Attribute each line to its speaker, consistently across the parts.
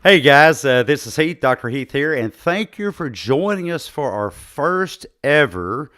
Speaker 1: Hey guys, this is Heath, Dr. Heath here, and thank you for joining us for our first ever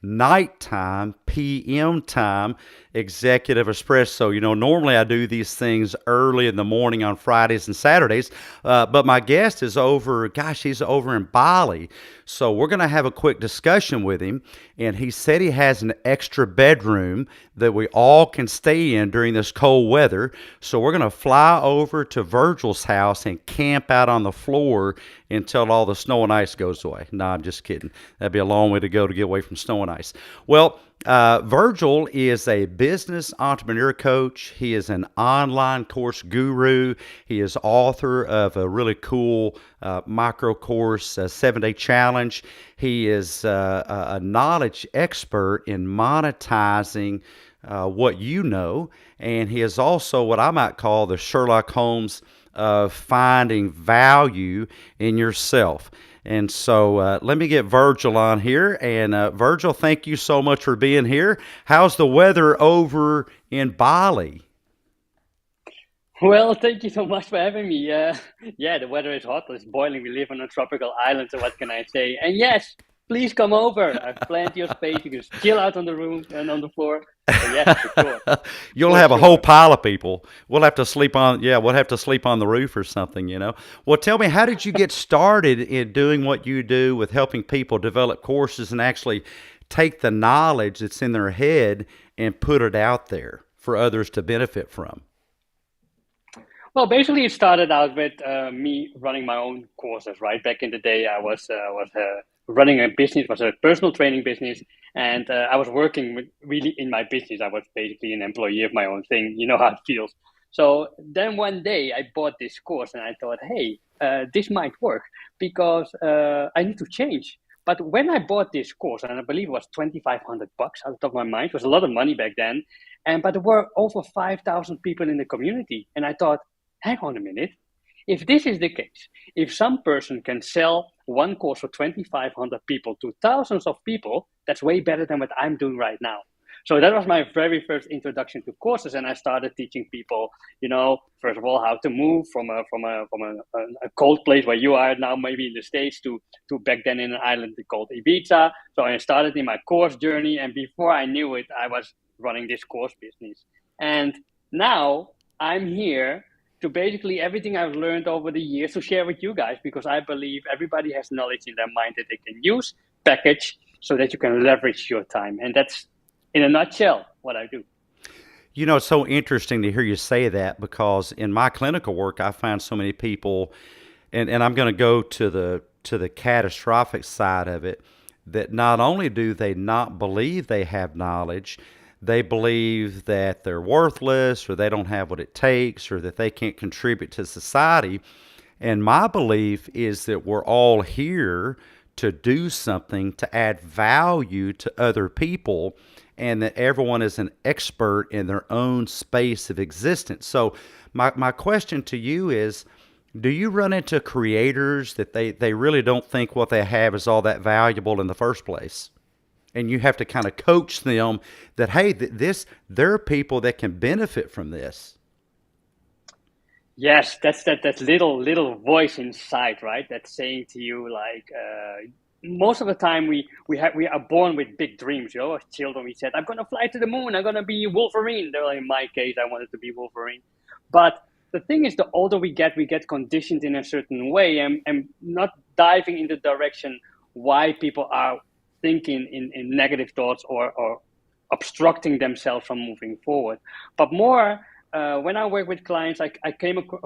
Speaker 1: nighttime, PM time executive espresso. Normally I do these things early in the morning on Fridays and Saturdays, but my guest is over, gosh, he's over in Bali. So we're going to have a quick discussion with him, and he said he has an extra bedroom that we all can stay in during this cold weather. So we're going to fly over to Virgil's house and camp out on the floor until all the snow and ice goes away. No, I'm just kidding. That'd be a long way to go to get away from snow and ice. Well, Virgil is a business entrepreneur coach. He is an online course guru. He is author of a really cool micro course, 7-day challenge. He is a knowledge expert in monetizing what you know, and he is also what I might call the Sherlock Holmes of finding value in yourself. And so let me get Virgil on here. And Virgil, thank you so much for being here. How's the weather over in Bali?
Speaker 2: Well, thank you so much for having me. Yeah, the weather is hot. It's boiling. We live on a tropical island, so what can I say? And yes, please come over. I have plenty of space. You can just chill out on the room and on the floor. So yes, for sure,
Speaker 1: You'll
Speaker 2: for
Speaker 1: have a whole
Speaker 2: sure.
Speaker 1: pile of people. We'll have to sleep on, yeah, we'll have to sleep on the roof or something. Well, tell me, how did you get started in doing what you do with helping people develop courses and actually take the knowledge that's in their head and put it out there for others to benefit from?
Speaker 2: Well, basically, it started out with me running my own courses. Right back in the day, I was running a business, was a personal training business, and I was working with, really in my business. I was basically an employee of my own thing. You know how it feels. So then one day, I bought this course, and I thought, hey, this might work because I need to change. But when I bought this course, and I believe it was $2,500 out of my mind, it was a lot of money back then, and but there were over 5,000 people in the community, and I thought, hang on a minute. If this is the case, if some person can sell one course for 2,500 people to thousands of people, that's way better than what I'm doing right now. So that was my very first introduction to courses, and I started teaching people, first of all, how to move from a cold place where you are now, maybe in the States, to back then in an island called Ibiza. So I started in my course journey, and before I knew it, I was running this course business. And now I'm here to basically everything I've learned over the years to share with you guys because I believe everybody has knowledge in their mind that they can use, package, so that you can leverage your time. And that's, in a nutshell, what I do.
Speaker 1: It's so interesting to hear you say that because in my clinical work, I find so many people, and I'm going to go to the catastrophic side of it, that not only do they not believe they have knowledge, they believe that they're worthless or they don't have what it takes or that they can't contribute to society. And my belief is that we're all here to do something to add value to other people and that everyone is an expert in their own space of existence. So, my question to you is, do you run into creators that they really don't think what they have is all that valuable in the first place? And you have to kind of coach them that, hey, there are people that can benefit from this.
Speaker 2: Yes, that's that little voice inside, right? That's saying to you like most of the time we are born with big dreams, As children, we said, "I'm gonna fly to the moon. I'm gonna be Wolverine." Though in my case, I wanted to be Wolverine. But the thing is, the older we get conditioned in a certain way, and not diving in the direction why people are thinking in negative thoughts or obstructing themselves from moving forward. But more when I work with clients,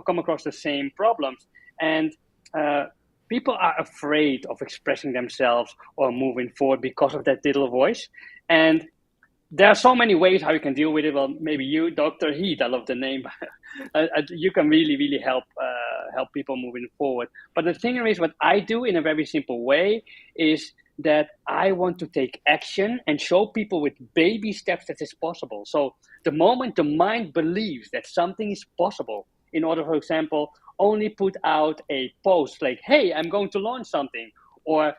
Speaker 2: come across the same problems, and uh, people are afraid of expressing themselves or moving forward because of that little voice. And there are so many ways how you can deal with it. Well, maybe you, Dr. Heath, I love the name. You can really help people moving forward. But the thing is, what I do in a very simple way is that I want to take action and show people with baby steps that it's possible. So the moment the mind believes that something is possible, in order, for example, only put out a post like, "Hey, I'm going to launch something," or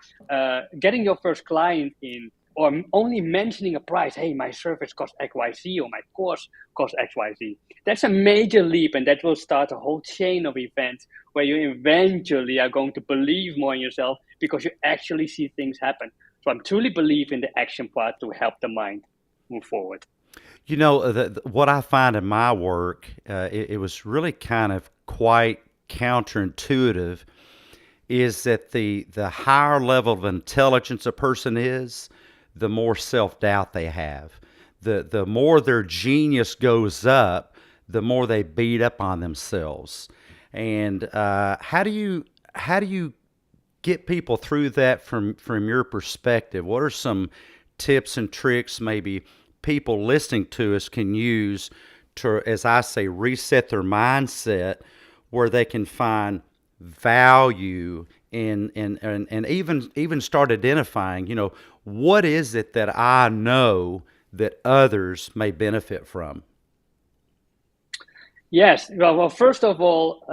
Speaker 2: getting your first client in or only mentioning a price. Hey, my service costs XYZ or my course costs XYZ. That's a major leap, and that will start a whole chain of events where you eventually are going to believe more in yourself because you actually see things happen. So I truly believe in the action part to help the mind move forward.
Speaker 1: What I find in my work, it was really kind of quite counterintuitive, is that the higher level of intelligence a person is, the more self doubt they have. The more their genius goes up, the more they beat up on themselves. And how do you get people through that from your perspective? What are some tips and tricks maybe people listening to us can use to, as I say, reset their mindset where they can find value and even start identifying, what is it that I know that others may benefit from?
Speaker 2: Yes. Well, first of all,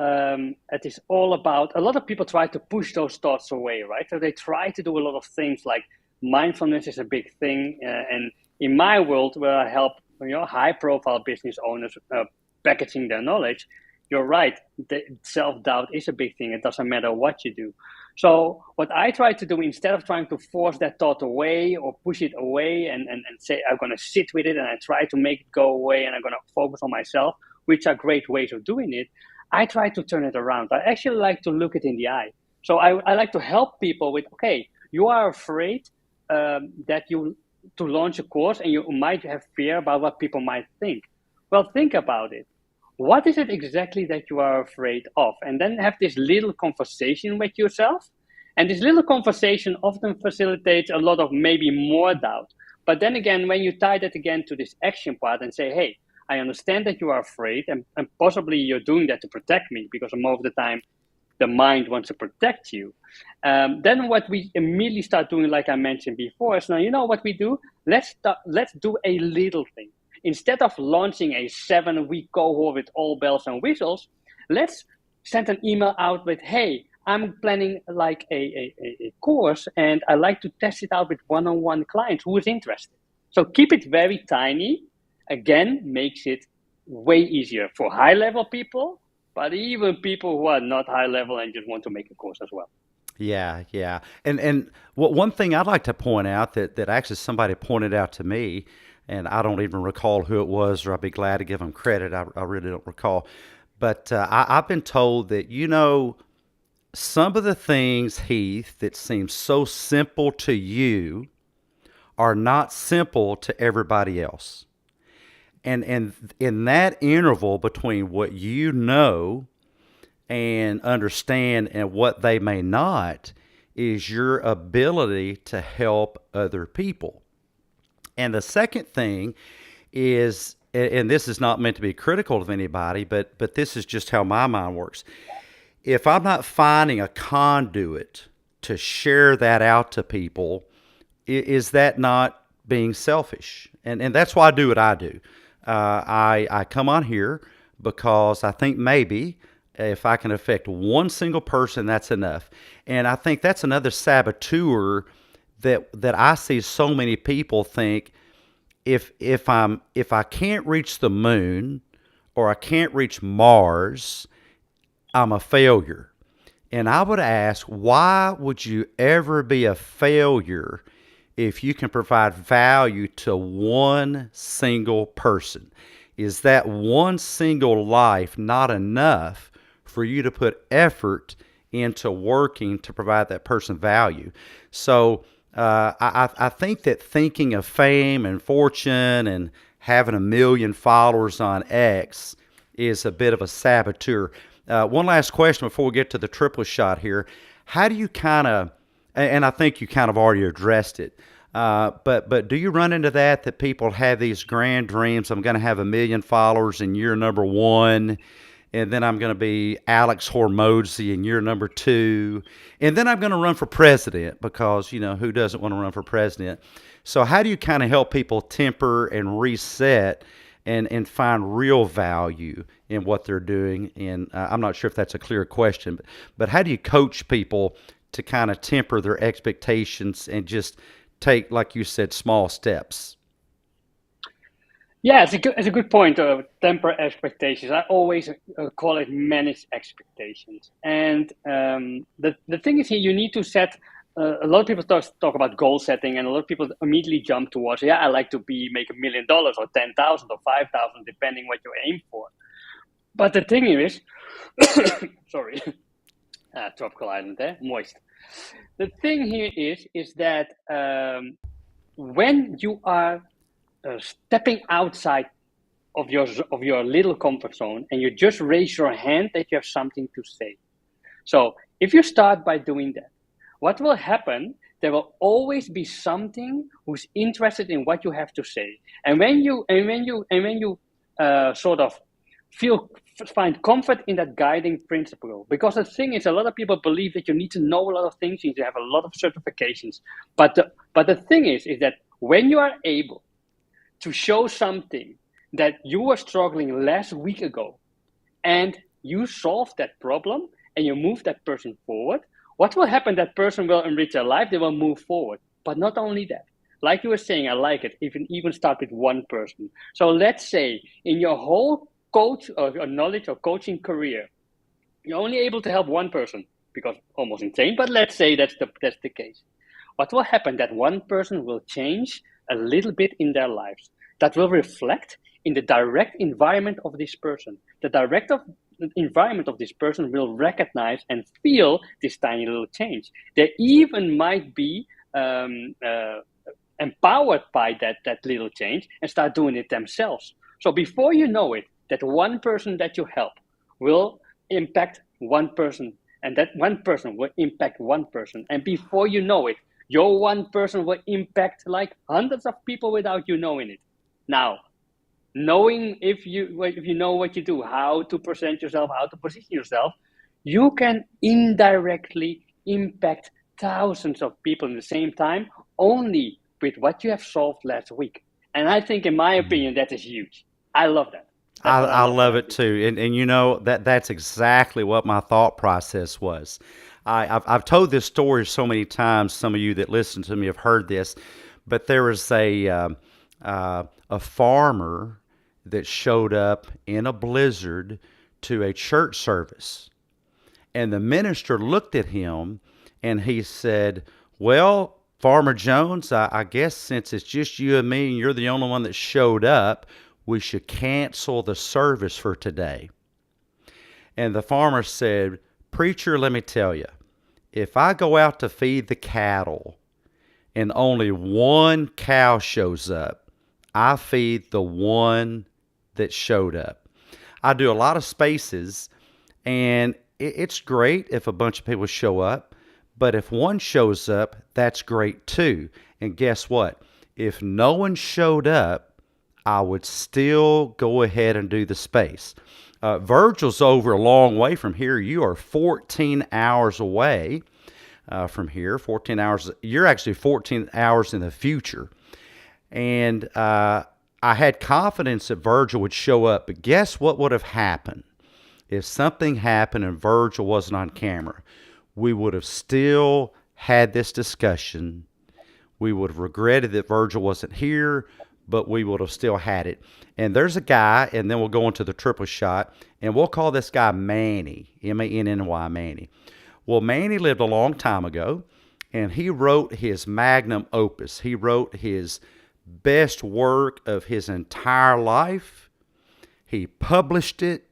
Speaker 2: it is all about a lot of people try to push those thoughts away, right? So they try to do a lot of things like mindfulness is a big thing. And in my world, where I help high profile business owners packaging their knowledge, you're right. The self doubt is a big thing. It doesn't matter what you do. So what I try to do instead of trying to force that thought away or push it away and say I'm going to sit with it and I try to make it go away and I'm going to focus on myself, which are great ways of doing it, I try to turn it around. I actually like to look it in the eye. So I like to help people with, okay, you are afraid that you to launch a course and you might have fear about what people might think. Well, think about it. What is it exactly that you are afraid of? And then have this little conversation with yourself. And this little conversation often facilitates a lot of maybe more doubt. But then again, when you tie that again to this action part and say, hey, I understand that you are afraid, and possibly you're doing that to protect me because most of the time the mind wants to protect you. Then what we immediately start doing, like I mentioned before, is now you know what we do? Let's do a little thing. Instead of launching a 7-week cohort with all bells and whistles, let's send an email out with, hey, I'm planning like a course and I like to test it out with one-on-one clients who is interested. So keep it very tiny. Again, makes it way easier for high level people, but even people who are not high level and just want to make a course as well.
Speaker 1: Yeah, yeah. And one thing I'd like to point out that actually somebody pointed out to me, and I don't even recall who it was, or I'd be glad to give them credit. I really don't recall. But I've been told that, some of the things, Heath, that seem so simple to you are not simple to everybody else. And in that interval between what you know and understand and what they may not is your ability to help other people. And the second thing is, and this is not meant to be critical of anybody, but this is just how my mind works. If I'm not finding a conduit to share that out to people, is that not being selfish? And that's why I do what I do. I come on here because I think maybe if I can affect one single person, that's enough. And I think that's another saboteur that I see so many people think if I can't reach the moon or I can't reach Mars, I'm a failure. And I would ask, why would you ever be a failure if you can provide value to one single person? Is that one single life not enough for you to put effort into working to provide that person value? So I think that thinking of fame and fortune and having 1 million followers on X is a bit of a saboteur. One last question before we get to the triple shot here. How do you kind of, and I think you kind of already addressed it, but do you run into that people have these grand dreams? I'm going to have 1 million followers in year number 1, and then I'm going to be Alex Hormozzi in year number 2, and then I'm going to run for president because, who doesn't want to run for president? So how do you kind of help people temper and reset and find real value in what they're doing? And I'm not sure if that's a clear question, but how do you coach people to kind of temper their expectations and just take, like you said, small steps.
Speaker 2: Yeah, it's a good point. Temper expectations. I always call it manage expectations. And the thing is here, you need to set. A lot of people talk about goal setting, and a lot of people immediately jump towards, yeah, I like to be make $1 million or 10,000 or 5,000, depending what you aim for. But the thing is, sorry, tropical island there, moist. The thing here is that when you are stepping outside of your little comfort zone and you just raise your hand that you have something to say. So if you start by doing that, what will happen? There will always be something who's interested in what you have to say. And when you sort of feel find comfort in that guiding principle, because the thing is, a lot of people believe that you need to know a lot of things, you need to have a lot of certifications. But the thing is that when you are able to show something that you were struggling last week ago and you solve that problem and you move that person forward, what will happen? That person will enrich their life, they will move forward. But not only that, like you were saying, I like it, even start with one person. So let's say in your whole coach or your knowledge or coaching career, you're only able to help one person because almost insane, but let's say that's the case. What will happen? That one person will change a little bit in their lives. That will reflect in the direct environment of this person. The direct environment of this person will recognize and feel this tiny little change. They even might be empowered by that little change and start doing it themselves. So before you know it, that one person that you help will impact one person, and that one person will impact one person. And before you know it, your one person will impact like hundreds of people without you knowing it. Now, knowing if you know what you do, how to present yourself, how to position yourself, you can indirectly impact thousands of people at the same time only with what you have solved last week. And I think, in my opinion, that is huge. I love that. That's what I
Speaker 1: I
Speaker 2: love
Speaker 1: love
Speaker 2: what I
Speaker 1: it
Speaker 2: do.
Speaker 1: too, and you know that's exactly what my thought process was. I've told this story so many times. Some of you that listen to me have heard this, but there was a farmer that showed up in a blizzard to a church service, and the minister looked at him and he said, "Well, Farmer Jones, I guess since it's just you and me and you're the only one that showed up, we should cancel the service for today." And the farmer said, "Preacher, let me tell you, if I go out to feed the cattle and only one cow shows up, I feed the one that showed up." I do a lot of spaces, and it's great if a bunch of people show up, but if one shows up, that's great too. And guess what? If no one showed up, I would still go ahead and do the space. Virgil's over a long way from here. You are 14 hours away from here. 14 hours. You're actually 14 hours in the future. And I had confidence that Virgil would show up, but guess what would have happened if something happened and Virgil wasn't on camera? We would have still had this discussion. We would have regretted that Virgil wasn't here, but we would have still had it. And there's a guy, and then we'll go into the triple shot, and we'll call this guy Manny, Manny, Manny. Well, Manny lived a long time ago, and he wrote his magnum opus. He wrote his best work of his entire life. He published it.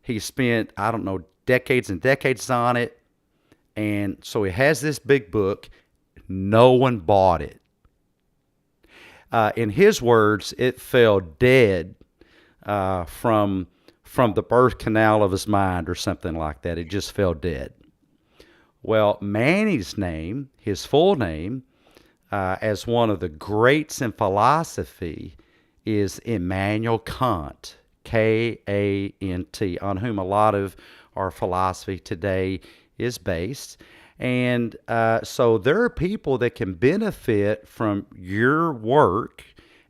Speaker 1: He spent, I don't know, decades and decades on it. And so he has this big book. No one bought it. In his words, it fell dead from the birth canal of his mind or something like that. It just fell dead. Well, Manny's name, his full name, as one of the greats in philosophy, is Immanuel Kant, Kant, on whom a lot of our philosophy today is based. And so there are people that can benefit from your work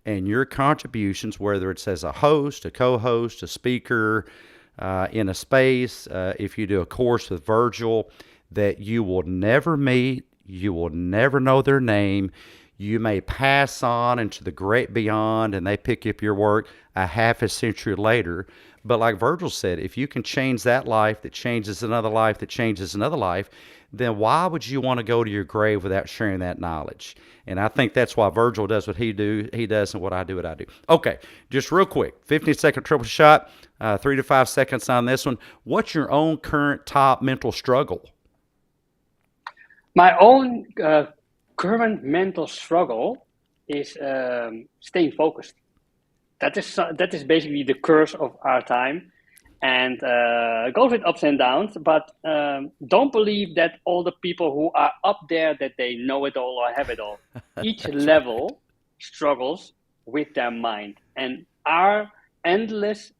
Speaker 1: and your contributions, whether it's as a host, a co-host, a speaker, in a space, if you do a course with Virgil, that you will never meet, you will never know their name, You may pass on into the great beyond and they pick up your work a half a century later. But like Virgil said, if you can change that life that changes another life that changes another life, then why would you want to go to your grave without sharing that knowledge? And I think that's why Virgil does what he does, and what I do. Okay, just real quick, 15-second triple shot, 3 to 5 seconds on this one. What's your own current top mental struggle?
Speaker 2: My own current mental struggle is staying focused. That is basically the curse of our time, and it goes with ups and downs. But don't believe that all the people who are up there that they know it all or have it all. Each level struggles with their mind, and our endless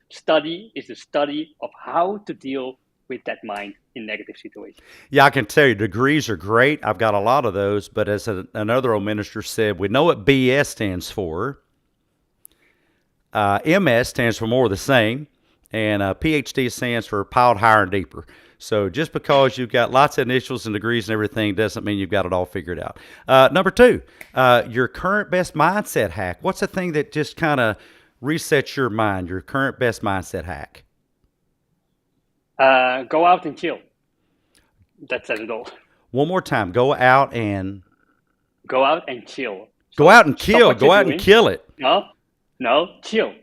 Speaker 2: study is the study of how to deal with that mind in negative situations.
Speaker 1: Yeah, I can tell you, degrees are great. I've got a lot of those, but as another old minister said, we know what BS stands for. MS stands for more of the same, and PhD stands for piled higher and deeper. So just because you've got lots of initials and degrees and everything doesn't mean you've got it all figured out. Number two, your current best mindset hack. What's the thing that just kind of resets your mind, your current best mindset hack?
Speaker 2: Go out and chill. That says it all.
Speaker 1: One more time, go out and
Speaker 2: Go out and chill.
Speaker 1: go
Speaker 2: So
Speaker 1: out and
Speaker 2: stop
Speaker 1: kill.
Speaker 2: what
Speaker 1: Go
Speaker 2: you're
Speaker 1: out and
Speaker 2: doing.
Speaker 1: kill it.
Speaker 2: No, chill.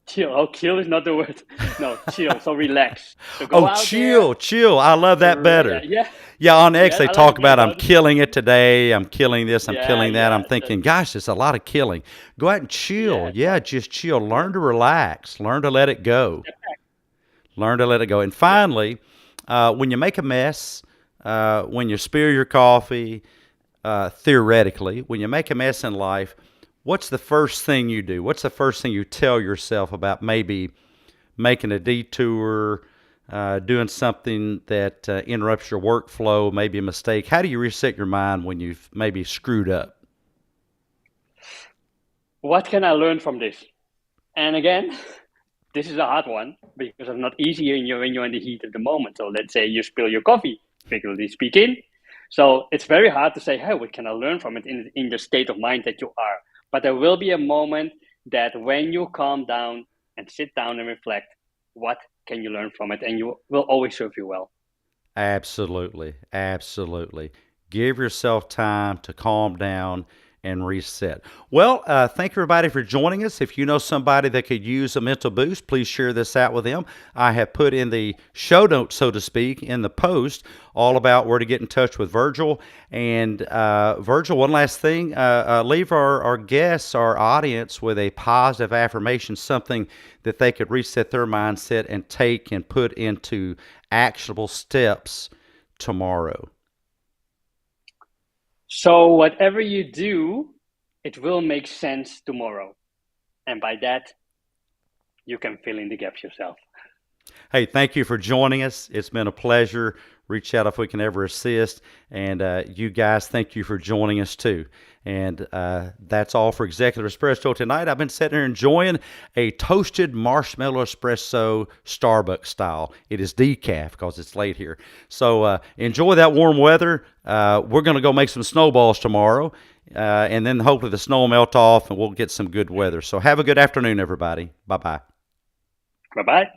Speaker 2: Chill. Oh, kill is not the word. No, chill. So relax. So go
Speaker 1: Oh,
Speaker 2: out
Speaker 1: chill,
Speaker 2: there.
Speaker 1: chill. I love that better.
Speaker 2: Yeah,
Speaker 1: Yeah, on X
Speaker 2: yeah,
Speaker 1: they
Speaker 2: I like
Speaker 1: talk
Speaker 2: it better
Speaker 1: about I'm
Speaker 2: though.
Speaker 1: killing it today, I'm killing this, I'm
Speaker 2: Yeah,
Speaker 1: killing that. I'm
Speaker 2: yeah,
Speaker 1: thinking, gosh, there's a lot of killing. Go out and chill.
Speaker 2: yeah.
Speaker 1: Yeah, just chill.
Speaker 2: Yeah.
Speaker 1: Learn to relax. Learn to let it go.
Speaker 2: Step back.
Speaker 1: Learn to let it go. And
Speaker 2: Yeah.
Speaker 1: finally, when you make a mess, when you spill your coffee, theoretically, when you make a mess in life, what's the first thing you do? What's the first thing you tell yourself about maybe making a detour, doing something that interrupts your workflow, maybe a mistake? How do you reset your mind when you've maybe screwed up?
Speaker 2: What can I learn from this? And again, this is a hard one because it's not easy when you're in the heat of the moment. So let's say you spill your coffee, figuratively speaking. So it's very hard to say, hey, what can I learn from it in the state of mind that you are? But there will be a moment that when you calm down and sit down and reflect, what can you learn from it? And you will always serve you well.
Speaker 1: Absolutely. Absolutely. Give yourself time to calm down and reset. Well, thank everybody for joining us. If you know somebody that could use a mental boost, please share this out with them. I have put in the show notes, so to speak, in the post all about where to get in touch with Virgil. And Virgil, one last thing, leave our guests, our audience, with a positive affirmation, something that they could reset their mindset and take and put into actionable steps tomorrow.
Speaker 2: So whatever you do, it will make sense tomorrow. And by that, you can fill in the gaps yourself.
Speaker 1: Hey, thank you for joining us. It's been a pleasure. Reach out if we can ever assist. And you guys, thank you for joining us too. And that's all for Executive Espresso tonight. I've been sitting here enjoying a toasted marshmallow espresso Starbucks style. It is decaf because it's late here. So enjoy that warm weather. We're going to go make some snowballs tomorrow. And then hopefully the snow will melt off and we'll get some good weather. So have a good afternoon, everybody. Bye-bye.
Speaker 2: Bye-bye.